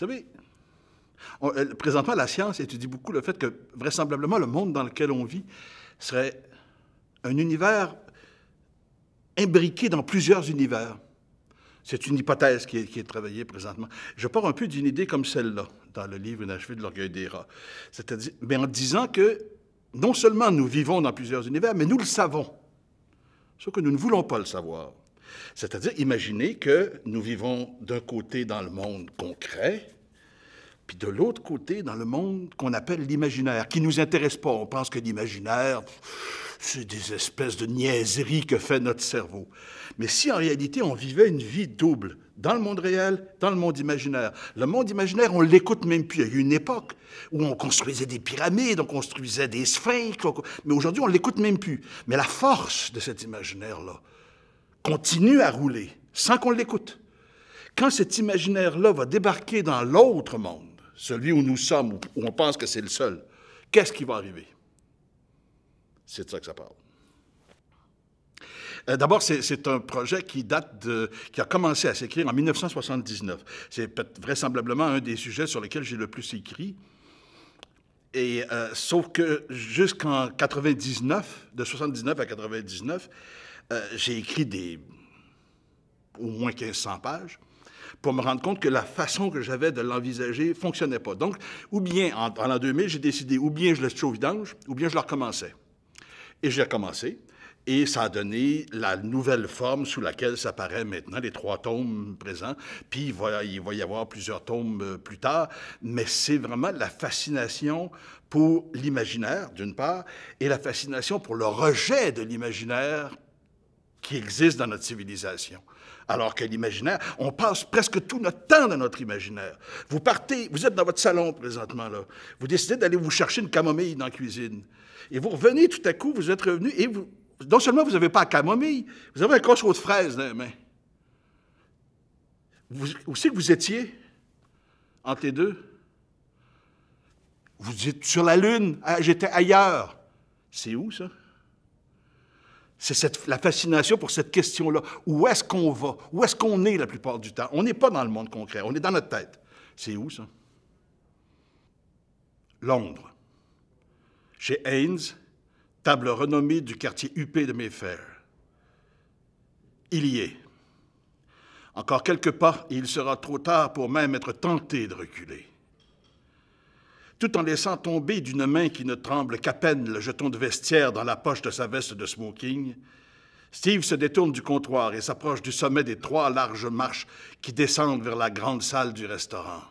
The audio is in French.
savez, présentement, la science étudie beaucoup le fait que, vraisemblablement, le monde dans lequel on vit serait un univers imbriqué dans plusieurs univers. C'est une hypothèse qui est travaillée présentement. Je pars un peu d'une idée comme celle-là, dans le livre Inachevé de l'orgueil des rats. C'est-à-dire, mais en disant que non seulement nous vivons dans plusieurs univers, mais nous le savons. Sauf que nous ne voulons pas le savoir. C'est-à-dire, imaginez que nous vivons d'un côté dans le monde concret, puis de l'autre côté dans le monde qu'on appelle l'imaginaire, qui ne nous intéresse pas. On pense que l'imaginaire, c'est des espèces de niaiseries que fait notre cerveau. Mais si en réalité on vivait une vie double, dans le monde réel, dans le monde imaginaire. Le monde imaginaire, on ne l'écoute même plus. Il y a eu une époque où on construisait des pyramides, on construisait des sphinx, mais aujourd'hui on ne l'écoute même plus. Mais la force de cet imaginaire-là continue à rouler sans qu'on l'écoute. Quand cet imaginaire-là va débarquer dans l'autre monde, celui où nous sommes, où on pense que c'est le seul, qu'est-ce qui va arriver? C'est de ça que ça parle. D'abord, c'est un projet qui a commencé à s'écrire en 1979. C'est vraisemblablement un des sujets sur lesquels j'ai le plus écrit. Et, sauf que jusqu'en 99, de 79 à 99, j'ai écrit au moins 1500 pages pour me rendre compte que la façon que j'avais de l'envisager ne fonctionnait pas. Donc, ou bien, en l'an 2000, j'ai décidé, ou bien je laissais au vidange, ou bien je le recommençais. Et j'ai recommencé, et ça a donné la nouvelle forme sous laquelle ça paraît maintenant, les 3 tomes présents, puis il va y avoir plusieurs tomes plus tard, mais c'est vraiment la fascination pour l'imaginaire, d'une part, et la fascination pour le rejet de l'imaginaire qui existe dans notre civilisation. Alors que l'imaginaire, on passe presque tout notre temps dans notre imaginaire. Vous êtes dans votre salon présentement, là. Vous décidez d'aller vous chercher une camomille dans la cuisine. Et vous revenez tout à coup, vous êtes revenu, et non seulement vous n'avez pas la camomille, vous avez un casseau de fraises dans les mains. Où c'est que vous étiez entre les deux? Vous êtes sur la Lune, j'étais ailleurs. C'est où, ça? C'est la fascination pour cette question-là. Où est-ce qu'on va? Où est-ce qu'on est la plupart du temps? On n'est pas dans le monde concret, on est dans notre tête. C'est où, ça? Londres. Chez Haynes, table renommée du quartier huppé de Mayfair. Il y est. Encore quelques pas, et il sera trop tard pour même être tenté de reculer. Tout en laissant tomber d'une main qui ne tremble qu'à peine le jeton de vestiaire dans la poche de sa veste de smoking, Steve se détourne du comptoir et s'approche du sommet des 3 larges marches qui descendent vers la grande salle du restaurant.